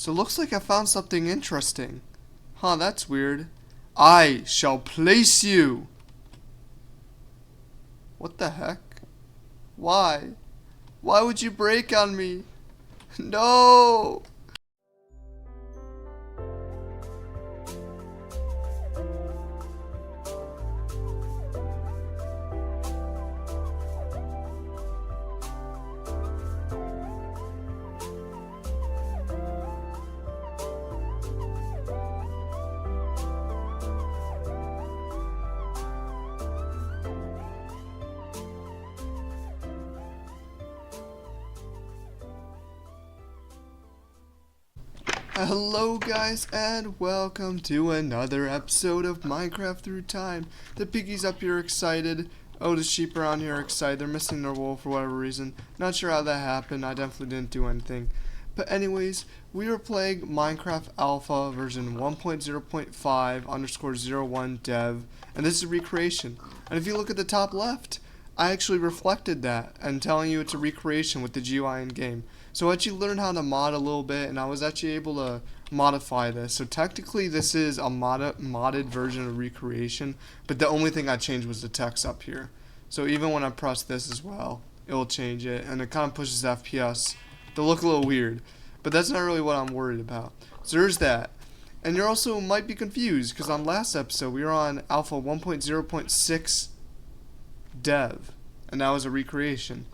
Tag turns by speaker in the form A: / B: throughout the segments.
A: So it looks like I found something interesting. Huh, that's weird. I shall place you. What the heck? Why? Why would you break on me? No! Hello guys and welcome to another episode of Minecraft Through Time. The piggies up here are excited. Oh, the sheep around here are excited. They're missing their wool for whatever reason. Not sure how that happened. I definitely didn't do anything. But anyways, we are playing Minecraft Alpha version 1.0.5_01 dev. And this is a recreation. And if you look at the top left, I actually reflected that and telling you it's a recreation with the GUI in game. So I actually learned how to mod a little bit, and I was actually able to modify this. So technically this is a modded version of recreation, but the only thing I changed was the text up here. So even when I press this as well, it will change it, and it kind of pushes FPS to look a little weird. But that's not really what I'm worried about. So there's that. And you also might be confused, because on last episode we were on Alpha 1.0.6 dev, and that was a recreation.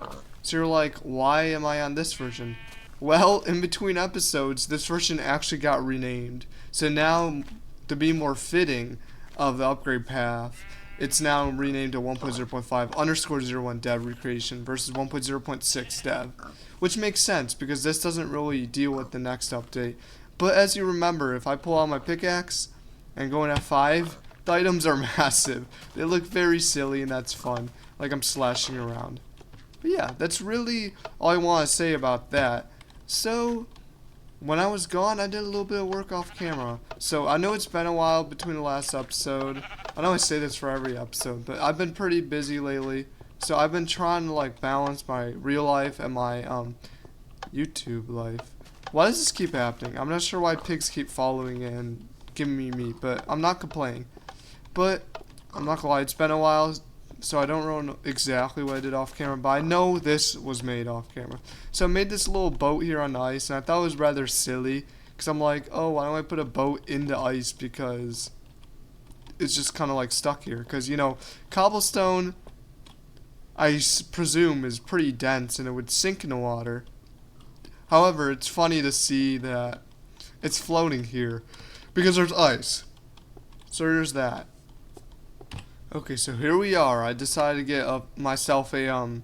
A: So you're like, why am I on this version? Well, in between episodes, this version actually got renamed. So now, to be more fitting of the upgrade path, it's now renamed to 1.0.5_01 dev recreation versus 1.0.6 dev. Which makes sense, because this doesn't really deal with the next update. But as you remember, if I pull out my pickaxe and go in F5, the items are massive. They look very silly, and that's fun. Like I'm slashing around. But yeah, that's really all I want to say about that. So, when I was gone, I did a little bit of work off camera. So, I know it's been a while between the last episode. I know I say this for every episode, but I've been pretty busy lately. So, I've been trying to like balance my real life and my YouTube life. Why does this keep happening? I'm not sure why pigs keep following and giving me meat, but I'm not complaining. But, I'm not gonna lie, it's been a while. So I don't really know exactly what I did off camera, but I know this was made off camera. So I made this little boat here on the ice, and I thought it was rather silly, because I'm like, oh, why don't I put a boat in the ice, because it's just kind of like stuck here. Because, you know, cobblestone, I presume, is pretty dense, and it would sink in the water. However, it's funny to see that it's floating here, because there's ice. So there's that. Okay, so here we are. I decided to get myself a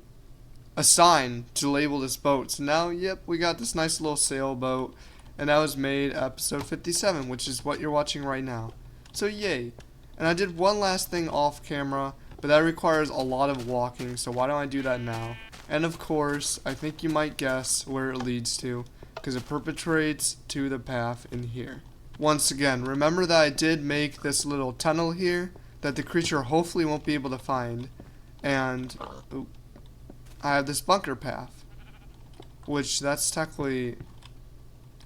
A: sign to label this boat. So now, yep, we got this nice little sailboat, and that was made episode 57, which is what you're watching right now. So yay. And I did one last thing off camera, but that requires a lot of walking, so why don't I do that now? And of course, I think you might guess where it leads to, because it perpetrates to the path in here. Once again, remember that I did make this little tunnel here that the creature hopefully won't be able to find, and I have this bunker path, which that's technically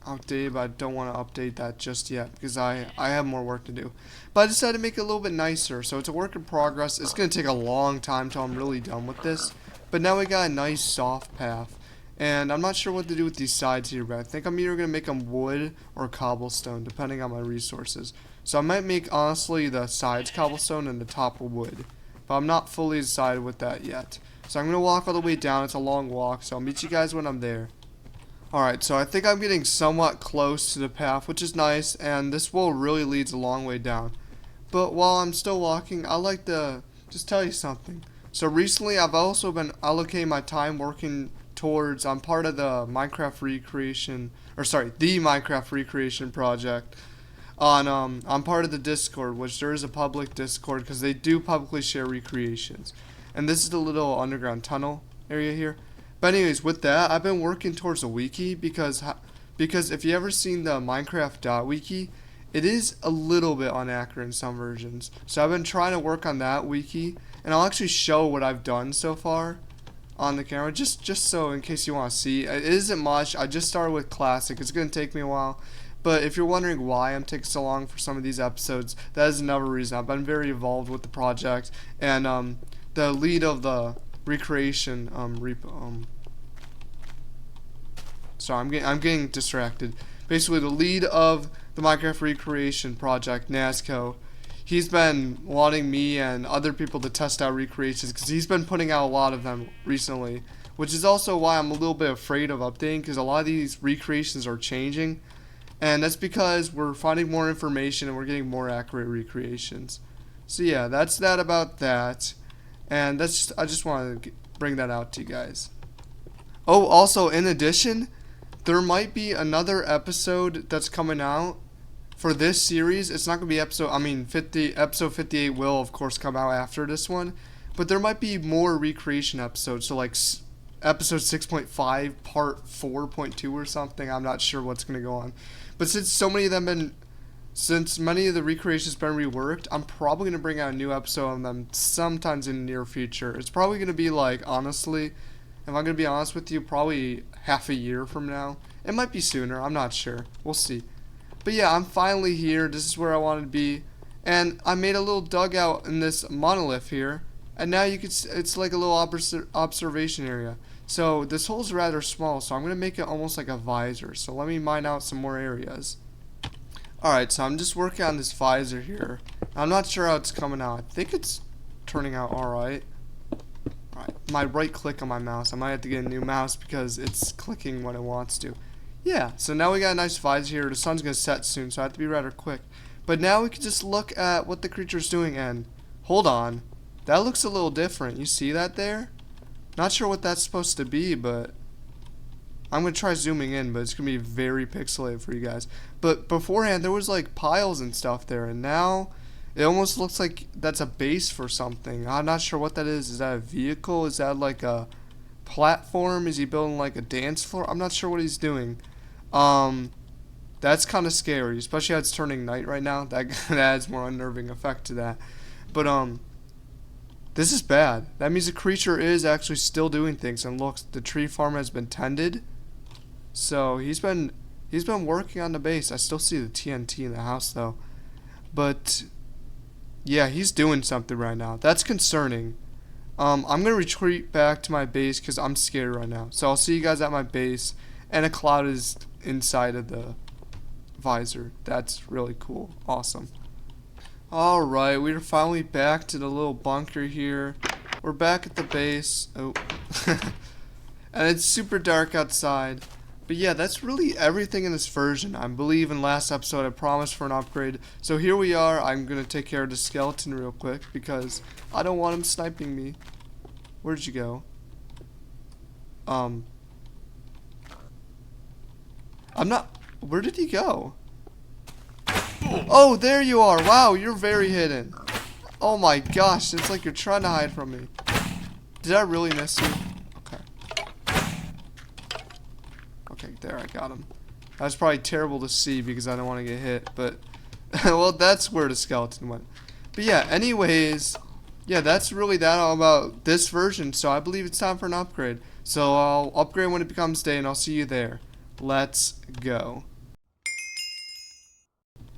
A: outdated, but I don't want to update that just yet because I have more work to do. But I decided to make it a little bit nicer, so it's a work in progress. It's going to take a long time till I'm really done with this, but now we got a nice soft path, and I'm not sure what to do with these sides here, but I think I'm either going to make them wood or cobblestone depending on my resources. So I might make, honestly, the sides cobblestone and the top wood. But I'm not fully decided with that yet. So I'm going to walk all the way down. It's a long walk, so I'll meet you guys when I'm there. Alright, so I think I'm getting somewhat close to the path, which is nice. And this wall really leads a long way down. But while I'm still walking, I'd like to just tell you something. So recently, I've also been allocating my time working towards, I'm part of the Minecraft recreation, the Minecraft recreation project. I'm part of the Discord, which there is a public Discord because they do publicly share recreations. And this is the little underground tunnel area here. But anyways, with that, I've been working towards a wiki because if you ever seen the Minecraft.wiki, it is a little bit inaccurate in some versions. So I've been trying to work on that wiki, and I'll actually show what I've done so far. on the camera, just so in case you want to see. It isn't much. I just started with classic. It's going to take me a while. But if you're wondering why I'm taking so long for some of these episodes, that is another reason. I've been very involved with the project, and the lead of the recreation sorry, I'm getting distracted. Basically, the lead of the Minecraft recreation project, Nazco, he's been wanting me and other people to test out recreations because he's been putting out a lot of them recently, which is also why I'm a little bit afraid of updating, because a lot of these recreations are changing. And that's because we're finding more information and we're getting more accurate recreations. So yeah, that's that about that. And I just wanted to bring that out to you guys. Oh, also, in addition, there might be another episode that's coming out for this series. It's not going to be episode 58 will, of course, come out after this one. But there might be more recreation episodes. So like episode 6.5, part 4.2 or something. I'm not sure what's going to go on. But since many of the recreations been reworked, I'm probably going to bring out a new episode on them sometimes in the near future. It's probably going to be like, honestly, if I'm going to be honest with you, probably half a year from now. It might be sooner. I'm not sure. We'll see. But yeah, I'm finally here. This is where I wanted to be. And I made a little dugout in this monolith here. And now it's like a little observation area. So this hole's rather small, so I'm going to make it almost like a visor. So let me mine out some more areas. Alright, so I'm just working on this visor here. I'm not sure how it's coming out. I think it's turning out alright. Alright, my right click on my mouse. I might have to get a new mouse because it's clicking when it wants to. Yeah, so now we got a nice visor here. The sun's going to set soon, so I have to be rather quick. But now we can just look at what the creature's doing, and hold on. That looks a little different. You see that there? Not sure what that's supposed to be, but I'm going to try zooming in, but it's going to be very pixelated for you guys. But beforehand, there was like piles and stuff there, and now it almost looks like that's a base for something. I'm not sure what that is. Is that a vehicle? Is that like a platform? Is he building like a dance floor? I'm not sure what he's doing. That's kind of scary, especially how it's turning night right now. That adds more unnerving effect to that. But this is bad. That means the creature is actually still doing things. And look, the tree farm has been tended. So he's been working on the base. I still see the TNT in the house though. But yeah, he's doing something right now. That's concerning. I'm gonna retreat back to my base because I'm scared right now. So I'll see you guys at my base. And a cloud is inside of the visor. That's really cool. Awesome. Alright, we're finally back to the little bunker here. We're back at the base. Oh. And it's super dark outside. But yeah, that's really everything in this version. I believe in last episode I promised for an upgrade. So here we are. I'm going to take care of the skeleton real quick because I don't want him sniping me. Where'd you go? I'm not... Where did he go? Oh, there you are. Wow, you're very hidden. Oh my gosh, it's like you're trying to hide from me. Did I really miss you? Okay. Okay, there, I got him. That was probably terrible to see because I don't want to get hit, but... well, that's where the skeleton went. But yeah, anyways... Yeah, that's really that all about this version, so I believe it's time for an upgrade. So I'll upgrade when it becomes day, and I'll see you there. Let's go.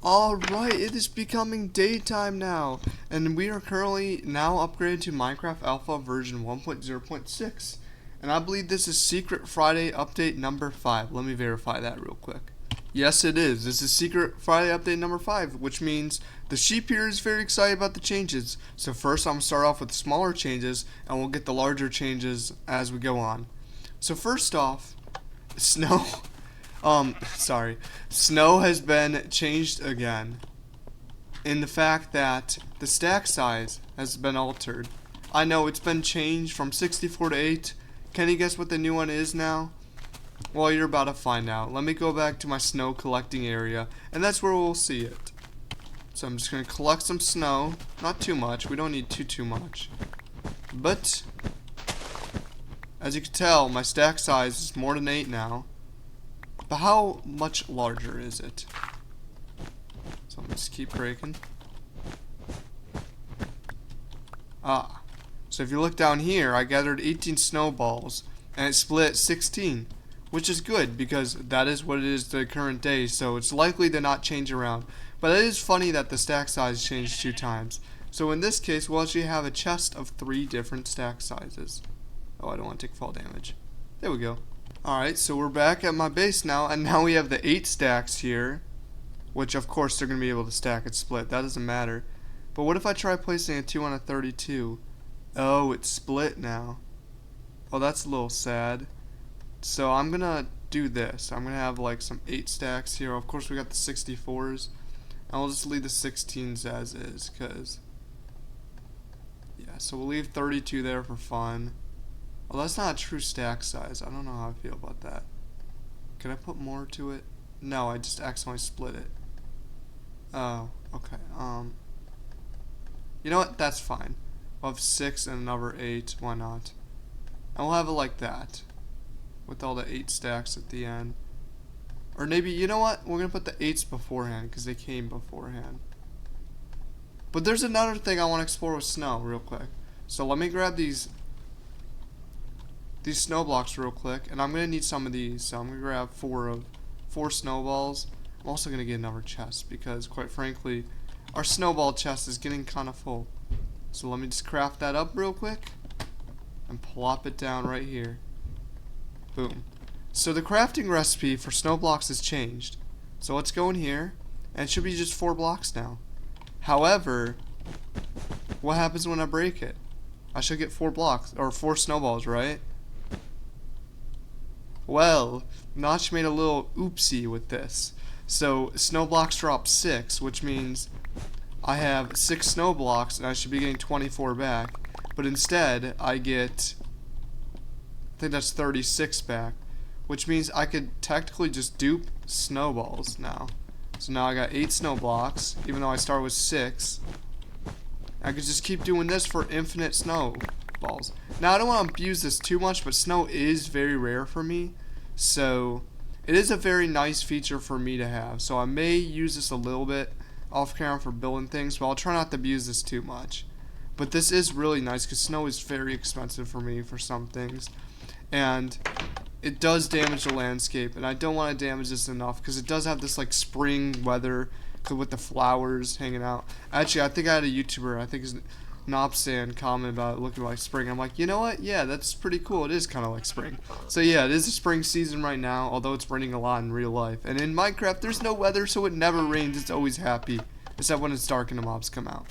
A: Alright, it is becoming daytime now, and we are currently now upgraded to Minecraft Alpha version 1.0.6, and I believe this is Seecret Friday update number 5. Let me verify that real quick. Yes, it is. This is Seecret Friday update number 5, which means the sheep here is very excited about the changes. So first I'm going to start off with smaller changes, and we'll get the larger changes as we go on. So first off, snow... Snow has been changed again. In the fact that the stack size has been altered. I know it's been changed from 64 to 8. Can you guess what the new one is now? Well, you're about to find out. Let me go back to my snow collecting area, and that's where we'll see it. So I'm just going to collect some snow. Not too much. We don't need too much. But, as you can tell, my stack size is more than 8 now. But how much larger is it? So let's keep breaking. So So if you look down here, I gathered 18 snowballs, and it split 16, which is good because that is what it is the current day, so it's likely to not change around. But it is funny that the stack size changed 2 times. So in this case, we'll actually have a chest of 3 different stack sizes. Oh, I don't want to take fall damage. There we go. Alright, so we're back at my base now, and now we have the 8 stacks here, which of course they're going to be able to stack and split. That doesn't matter. But what if I try placing a 2 on a 32? Oh, it's split now. Oh, that's a little sad. So I'm going to do this. I'm going to have like some 8 stacks here. Of course we got the 64s. And we'll just leave the 16s as is, because... yeah, so we'll leave 32 there for fun. Well, that's not a true stack size. I don't know how I feel about that. Can I put more to it? No, I just accidentally split it. Oh, okay. You know what? That's fine. We'll have 6 and another 8. Why not? And we'll have it like that, with all the 8 stacks at the end. Or maybe, you know what? We're going to put the 8s beforehand, because they came beforehand. But there's another thing I want to explore with snow real quick. So let me grab these snow blocks real quick, and I'm going to need some of these. So I'm going to grab 4 snowballs. I'm also going to get another chest, because quite frankly, our snowball chest is getting kind of full. So let me just craft that up real quick, and plop it down right here. Boom. So the crafting recipe for snow blocks has changed. So let's go in here, and it should be just 4 blocks now. However, what happens when I break it? I should get 4 blocks, or 4 snowballs, right? Well, Notch made a little oopsie with this. So snow blocks drop 6, which means I have 6 snow blocks, and I should be getting 24 back. But instead, I get, I think that's 36 back, which means I could technically just dupe snowballs now. So now I got 8 snow blocks, even though I started with 6. I could just keep doing this for infinite snowballs. Now, I don't want to abuse this too much, but snow is very rare for me. So, it is a very nice feature for me to have. So, I may use this a little bit off camera for building things, but I'll try not to abuse this too much. But this is really nice, because snow is very expensive for me for some things. And it does damage the landscape, and I don't want to damage this enough, because it does have this like spring weather with the flowers hanging out. Actually, I think I had a YouTuber, I think his Nopsan, comment about it looking like spring. I'm like, you know what? Yeah, that's pretty cool. It is kind of like spring. So yeah, it is the spring season right now, although it's raining a lot in real life. And in Minecraft, there's no weather, so it never rains. It's always happy, except when it's dark and the mobs come out.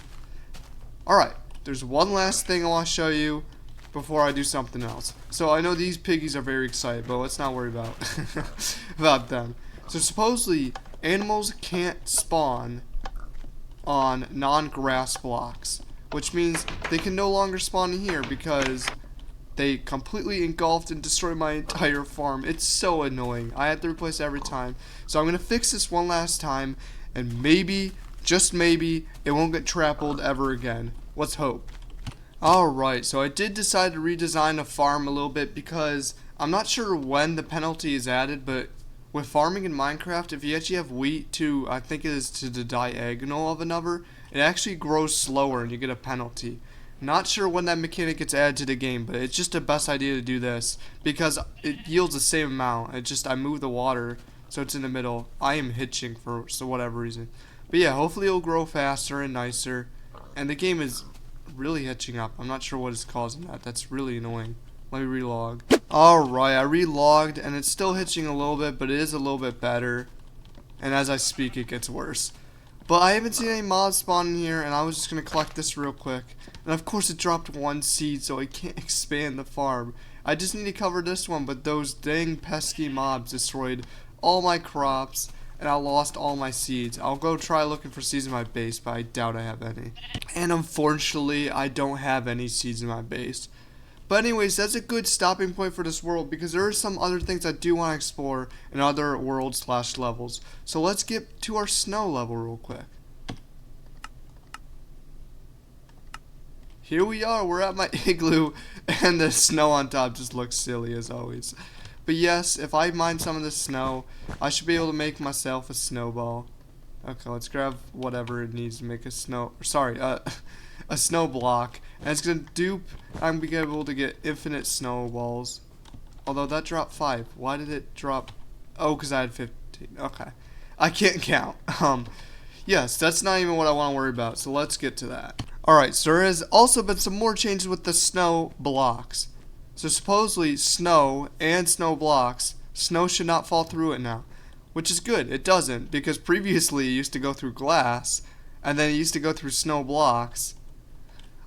A: Alright, there's one last thing I want to show you before I do something else. So I know these piggies are very excited, but let's not worry about them. So supposedly, animals can't spawn on non-grass blocks, which means they can no longer spawn in here because they completely engulfed and destroyed my entire farm. It's so annoying. I have to replace every time. So I'm going to fix this one last time, and maybe, just maybe, it won't get trampled ever again. Let's hope. Alright, so I did decide to redesign the farm a little bit because I'm not sure when the penalty is added, but with farming in Minecraft, if you actually have wheat to, I think it is to the diagonal of another, it actually grows slower and you get a penalty. Not sure when that mechanic gets added to the game, but it's just the best idea to do this because it yields the same amount. I move the water so it's in the middle. I am hitching for whatever reason. But yeah, hopefully it'll grow faster and nicer. And the game is really hitching up. I'm not sure what is causing that. That's really annoying. Let me relog. Alright, I relogged and it's still hitching a little bit, but it is a little bit better. And as I speak, it gets worse. But I haven't seen any mobs spawn in here, and I was just going to collect this real quick. And of course it dropped 1 seed, so I can't expand the farm. I just need to cover this one, but those dang pesky mobs destroyed all my crops, and I lost all my seeds. I'll go try looking for seeds in my base, but I doubt I have any. And unfortunately, I don't have any seeds in my base. But anyways, that's a good stopping point for this world because there are some other things I do want to explore in other worlds/levels. So let's get to our snow level real quick. Here we are, we're at my igloo, and the snow on top just looks silly as always. But yes, if I mine some of the snow, I should be able to make myself a snowball. Okay, let's grab whatever it needs to make a a snow block, and it's gonna dupe. I'm gonna be able to get infinite snowballs. Although that dropped 5. Why did it drop? Oh, because I had 15. Okay, I can't count. Yes, that's not even what I want to worry about. So let's get to that. All right. So there has also been some more changes with the snow blocks. So supposedly snow and snow blocks, snow should not fall through it now, which is good. It doesn't, because previously it used to go through glass, and then it used to go through snow blocks.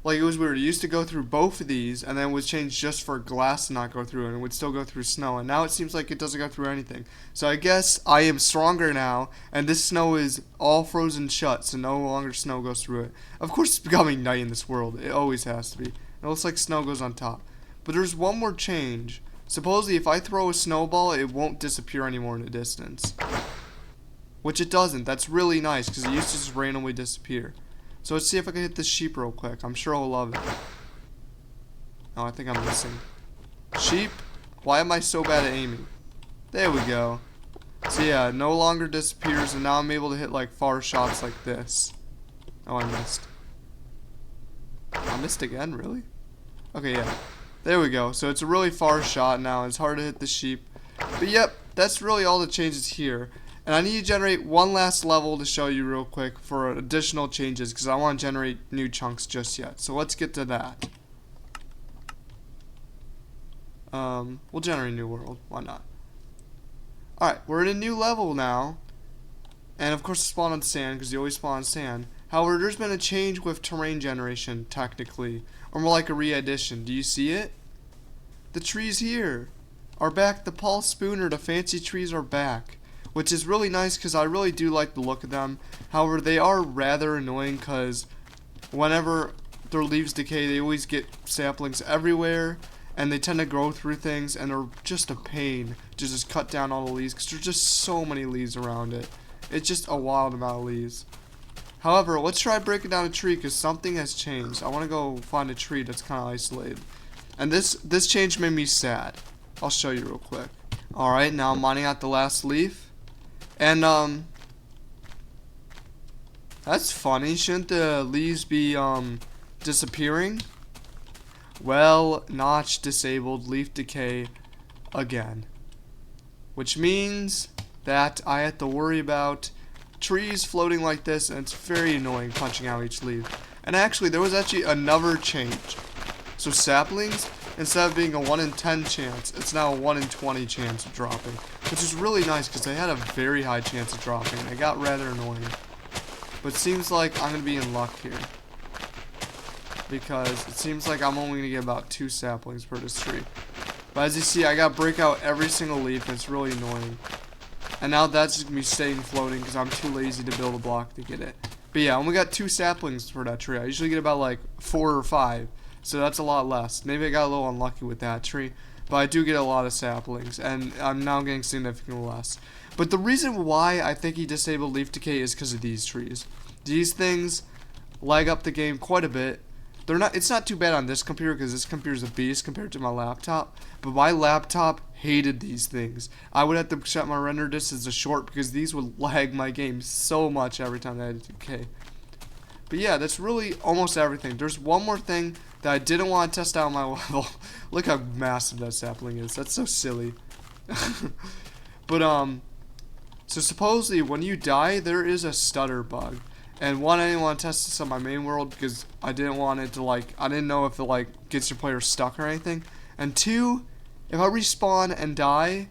A: Like, it was weird. It used to go through both of these, and then it was changed just for glass to not go through, and it would still go through snow. And now it seems like it doesn't go through anything. So I guess I am stronger now, and this snow is all frozen shut, so no longer snow goes through it. Of course, it's becoming night in this world. It always has to be. It looks like snow goes on top. But there's one more change. Supposedly, if I throw a snowball, it won't disappear anymore in the distance. Which it doesn't. That's really nice, because it used to just randomly disappear. So let's see if I can hit this sheep real quick. I'm sure he'll love it. Oh, I think I'm missing. Sheep? Why am I so bad at aiming? There we go. So yeah, it no longer disappears, and now I'm able to hit like far shots like this. Oh, I missed. I missed again, really? Okay, yeah. There we go. So it's a really far shot now. It's hard to hit the sheep. But yep, that's really all the changes here. And I need to generate one last level to show you real quick for additional changes, because I want to generate new chunks just yet. So let's get to that. We'll generate a new world. Why not? Alright, we're in a new level now. And of course, spawn on sand, because you always spawn on sand. However, there's been a change with terrain generation, technically. Or more like a re-addition. Do you see it? The trees here are back. The Paul Spooner, the fancy trees are back. Which is really nice, because I really do like the look of them. However, they are rather annoying, because whenever their leaves decay, they always get saplings everywhere. And they tend to grow through things, and they're just a pain to just cut down all the leaves, because there's just so many leaves around it. It's just a wild amount of leaves. However, let's try breaking down a tree, because something has changed. I want to go find a tree that's kind of isolated. And this change made me sad. I'll show you real quick. Alright, now I'm mining out the last leaf. And, that's funny. Shouldn't the leaves be, disappearing? Well, notch disabled, leaf decay again. Which means that I have to worry about trees floating like this, and it's very annoying punching out each leaf. And actually, there was actually another change. So saplings, instead of being a 1 in 10 chance, it's now a 1 in 20 chance of dropping. Which is really nice, because they had a very high chance of dropping. It got rather annoying. But it seems like I'm going to be in luck here. Because it seems like I'm only going to get about 2 saplings per this tree. But as you see, I got to break out every single leaf, and it's really annoying. And now that's just going to be staying floating, because I'm too lazy to build a block to get it. But yeah, I only got 2 saplings for that tree. I usually get about like 4 or 5. So that's a lot less. Maybe I got a little unlucky with that tree. But I do get a lot of saplings, and I'm now getting significantly less. But the reason why I think he disabled leaf decay is because of these trees. These things lag up the game quite a bit. It's not too bad on this computer, because this computer is a beast compared to my laptop. But my laptop hated these things. I would have to set my render distance to short, because these would lag my game so much every time I had decay. But yeah, that's really almost everything. There's one more thing that I didn't want to test out on my level. Look how massive that sapling is. That's so silly. But so supposedly when you die, there is a stutter bug. And one, I didn't want to test this on my main world, because I didn't want it to I didn't know if it gets your player stuck or anything. And 2, if I respawn and die,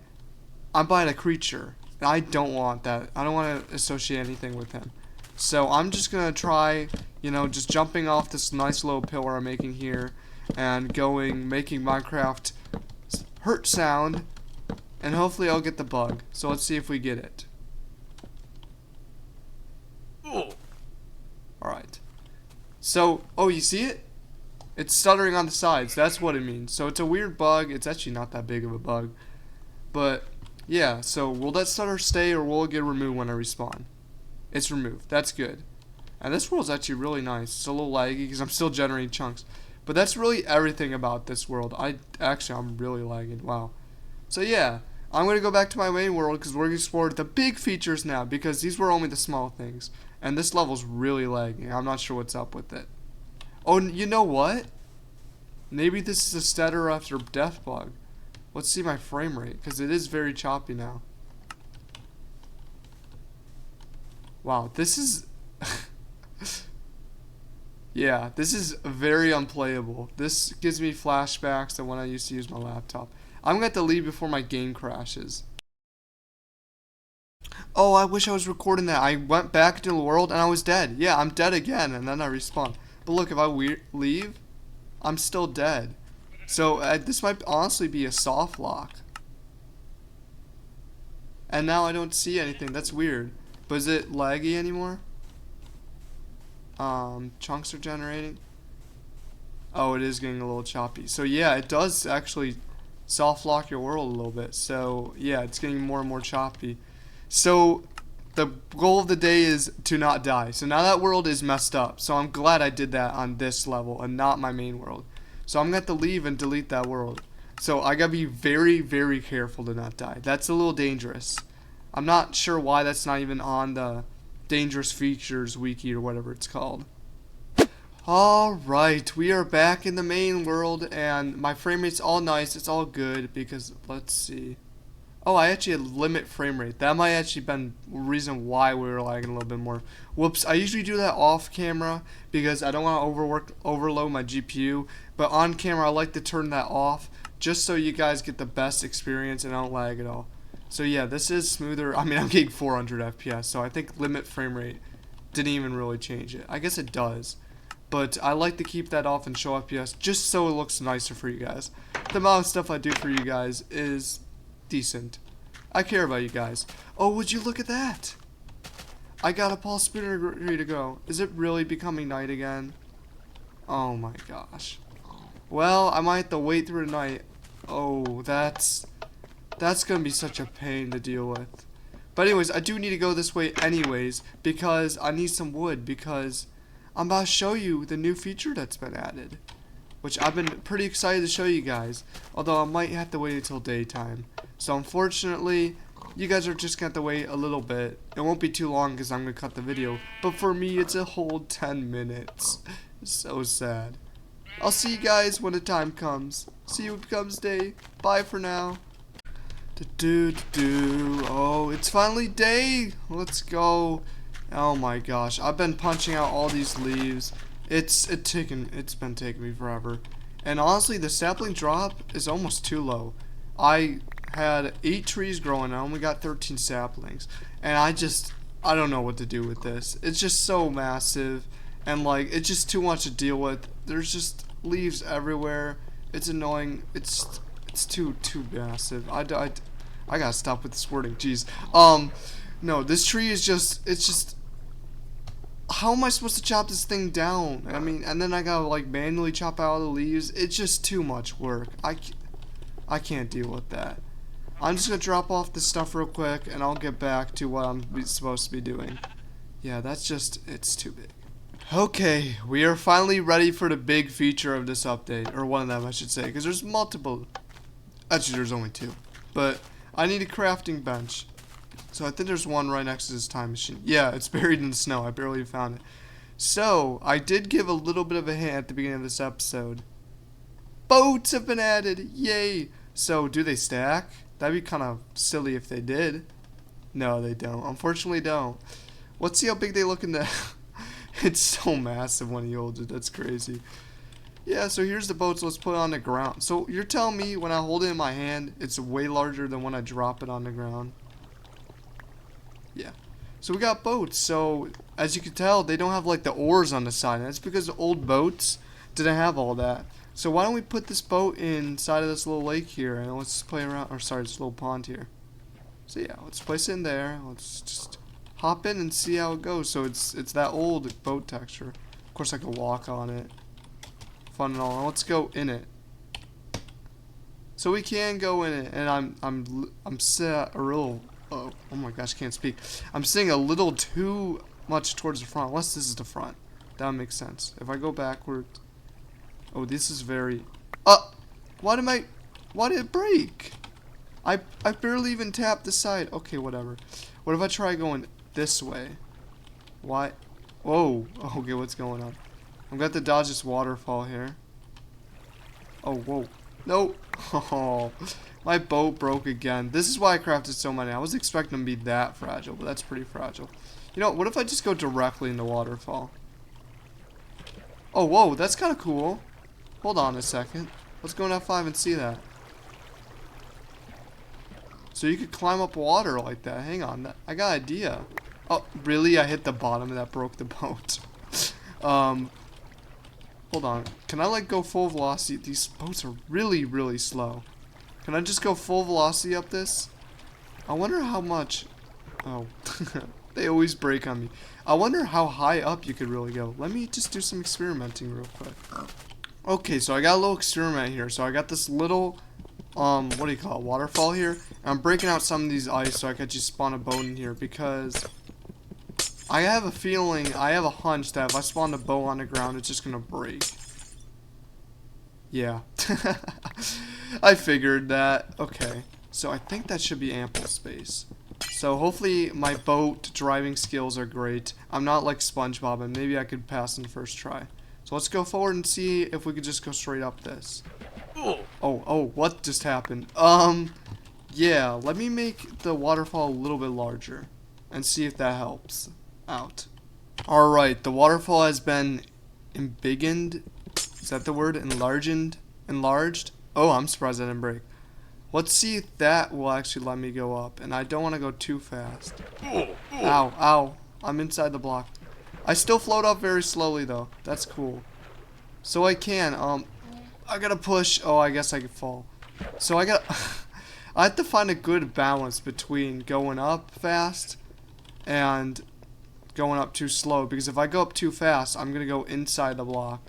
A: I'm by a creature. And I don't want that. I don't want to associate anything with him. So I'm just going to try, just jumping off this nice little pillar I'm making here, and making Minecraft hurt sound, and hopefully I'll get the bug. So let's see if we get it. Alright. So, you see it? It's stuttering on the sides. That's what it means. So it's a weird bug. It's actually not that big of a bug. But, yeah. So will that stutter stay, or will it get removed when I respawn? It's removed. That's good. And this world's actually really nice. It's a little laggy, because I'm still generating chunks. But that's really everything about this world. I'm really lagging. Wow. So, yeah. I'm going to go back to my main world, because we're going to explore the big features now, because these were only the small things. And this level's really lagging. I'm not sure what's up with it. Oh, you know what? Maybe this is a stutter after death bug. Let's see my frame rate, because it is very choppy now. Wow, this is... yeah, this is very unplayable. This gives me flashbacks to when I used to use my laptop. I'm going to have to leave before my game crashes. Oh, I wish I was recording that. I went back into the world and I was dead. Yeah, I'm dead again, and then I respawn. But look, if I leave, I'm still dead. So this might honestly be a soft lock. And now I don't see anything. That's weird. But is it laggy anymore? Chunks are generating. Oh, it is getting a little choppy. So yeah, it does actually soft lock your world a little bit. So yeah, it's getting more and more choppy. So the goal of the day is to not die. So now that world is messed up. So I'm glad I did that on this level and not my main world. So I'm going to have to leave and delete that world. So I got to be very, very careful to not die. That's a little dangerous. I'm not sure why that's not even on the dangerous features wiki or whatever it's called. Alright, we are back in the main world and my frame rate's all nice. It's all good because, let's see. Oh, I actually had limit frame rate. That might actually been the reason why we were lagging a little bit more. Whoops, I usually do that off camera because I don't want to overload my GPU. But on camera, I like to turn that off just so you guys get the best experience and don't lag at all. So yeah, this is smoother. I mean, I'm getting 400 FPS, so I think limit frame rate didn't even really change it. I guess it does. But I like to keep that off and show FPS just so it looks nicer for you guys. The amount of stuff I do for you guys is decent. I care about you guys. Oh, would you look at that? I got a pulse spinner ready to go. Is it really becoming night again? Oh my gosh. Well, I might have to wait through the night. Oh, that's gonna be such a pain to deal with. But anyways, I do need to go this way anyways because I need some wood because I'm about to show you the new feature that's been added, which I've been pretty excited to show you guys, although I might have to wait until daytime. So unfortunately, you guys are just going to have to wait a little bit. It won't be too long because I'm going to cut the video, but for me it's a whole 10 minutes. So sad. I'll see you guys when the time comes. See you when it becomes day. Bye for now. Oh, it's finally day. Let's go. Oh my gosh, I've been punching out all these leaves. It's been taking me forever. And honestly, the sapling drop is almost too low. I had 8 trees growing, I only got 13 saplings. And I don't know what to do with this. It's just so massive and like it's just too much to deal with. There's just leaves everywhere. It's annoying. It's too massive. I gotta stop with this wording. Jeez. No, this tree is just how am I supposed to chop this thing down? I mean, and then I gotta like manually chop out all the leaves. It's just too much work. I can't deal with that. I'm just gonna drop off this stuff real quick and I'll get back to what I'm supposed to be doing. Yeah, it's too big. Okay, we are finally ready for the big feature of this update, or one of them I should say, because there's multiple. Actually, there's only 2. But I need a crafting bench. So I think there's one right next to this time machine. Yeah, it's buried in the snow. I barely found it. So, I did give a little bit of a hint at the beginning of this episode. Boats have been added! Yay! So, do they stack? That'd be kind of silly if they did. No, they don't. Unfortunately, don't. Let's see how big they look in the... It's so massive when he holds it. That's crazy. Yeah, so here's the boats. Let's put it on the ground. So, you're telling me when I hold it in my hand, it's way larger than when I drop it on the ground? Yeah. So we got boats. So as you can tell, they don't have like the oars on the side. And that's because the old boats didn't have all that. So why don't we put this boat inside of this little lake here and let's play around, or sorry, this little pond here. So yeah, let's place it in there. Let's just hop in and see how it goes. So it's that old boat texture. Of course I could walk on it. Fun and all. Now let's go in it. So we can go in it, and I'm set a real. Oh my gosh, can't speak. I'm sitting a little too much towards the front, unless this is the front. That makes sense. If I go backward. Oh, this is very... why did it break? I barely even tapped the side. Okay, whatever. What if I try going this way? Why? Whoa. Okay, what's going on? I'm going to have to dodge this waterfall here. Oh, whoa. Nope. Oh, my boat broke again. This is why I crafted so many. I was expecting them to be that fragile, but that's pretty fragile. You know, what if I just go directly in the waterfall? Oh, whoa, that's kind of cool. Hold on a second. Let's go in F5 and see that. So you could climb up water like that. Hang on, I got an idea. Oh, really? I hit the bottom and that broke the boat. Hold on. Can I like go full velocity? These boats are really, really slow. Can I just go full velocity up this? I wonder how much. Oh, they always break on me. I wonder how high up you could really go. Let me just do some experimenting real quick. Okay, so I got a little experiment here. So I got this little, what do you call it, waterfall here. And I'm breaking out some of these ice so I could just spawn a boat in here because I have a feeling, I have a hunch that if I spawn a boat on the ground, it's just gonna break. Yeah. I figured that. Okay, so I think that should be ample space. So hopefully my boat driving skills are great. I'm not like SpongeBob, and maybe I could pass in the first try. So let's go forward and see if we could just go straight up this. Oh, what just happened? Yeah, let me make the waterfall a little bit larger and see if that helps out. Alright, the waterfall has been embiggened. Is that the word? Enlarged? Oh, I'm surprised I didn't break. Let's see if that will actually let me go up. And I don't want to go too fast. Ow, ow. I'm inside the block. I still float up very slowly though. That's cool. So I can, I gotta push. Oh, I guess I could fall. So I have to find a good balance between going up fast and going up too slow. Because if I go up too fast, I'm gonna go inside the block.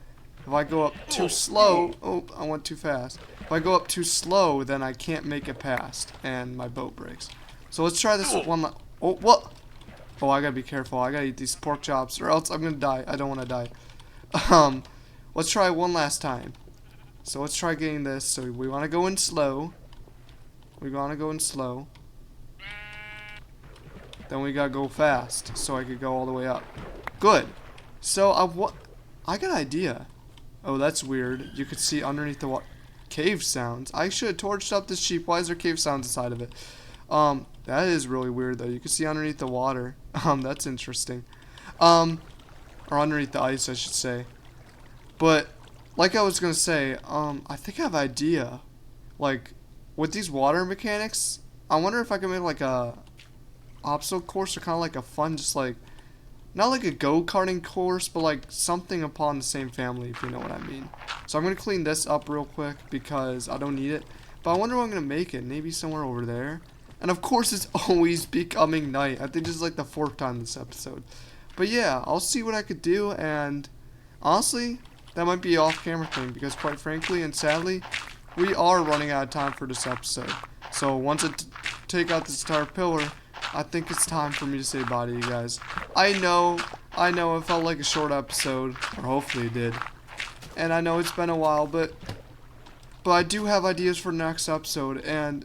A: If I go up too slow, oh, I went too fast. If I go up too slow, then I can't make it past, and my boat breaks. So let's try this one. Oh, what? Oh, I gotta be careful. I gotta eat these pork chops, or else I'm gonna die. I don't want to die. Let's try one last time. So let's try getting this. So we want to go in slow. Then we gotta go fast, so I could go all the way up. Good. So I got an idea. Oh, that's weird. You could see underneath the cave sounds. I should have torched up this sheep. Why is there cave sounds inside of it? That is really weird though. You can see underneath the water. That's interesting. Or underneath the ice, I should say. But like I was gonna say, I think I have an idea. Like with these water mechanics, I wonder if I can make like a obstacle course or kind of like a fun, just like not like a go-karting course, but like something upon the same family, if you know what I mean. So I'm gonna clean this up real quick because I don't need it. But I wonder where I'm gonna make it. Maybe somewhere over there. And of course, it's always becoming night. I think this is like the 4th time this episode. But yeah, I'll see what I could do. And honestly, that might be an off-camera thing because quite frankly and sadly, we are running out of time for this episode. So once I take out this entire pillar, I think it's time for me to say bye to you guys. I know it felt like a short episode, or hopefully it did. And I know it's been a while, but I do have ideas for next episode, and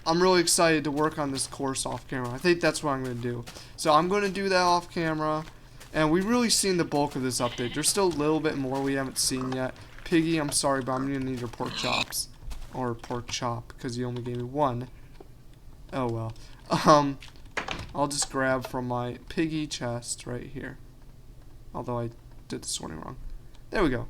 A: I'm really excited to work on this course off camera. I think that's what I'm going to do. So I'm going to do that off camera, and we've really seen the bulk of this update. There's still a little bit more we haven't seen yet. Piggy, I'm sorry, but I'm going to need your pork chops. Or pork chop, because you only gave me one. Oh well. I'll just grab from my piggy chest right here. Although I did the sorting wrong. There we go.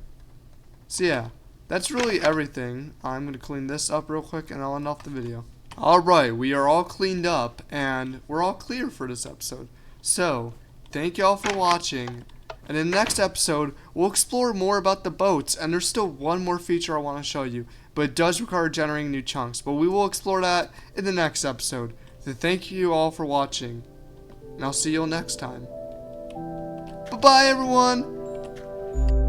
A: So yeah, that's really everything. I'm going to clean this up real quick and I'll end off the video. Alright, we are all cleaned up and we're all clear for this episode. So, thank y'all for watching. And in the next episode, we'll explore more about the boats. And there's still one more feature I want to show you. But it does require generating new chunks. But we will explore that in the next episode. So thank you all for watching. And I'll see you all next time. Bye-bye, everyone!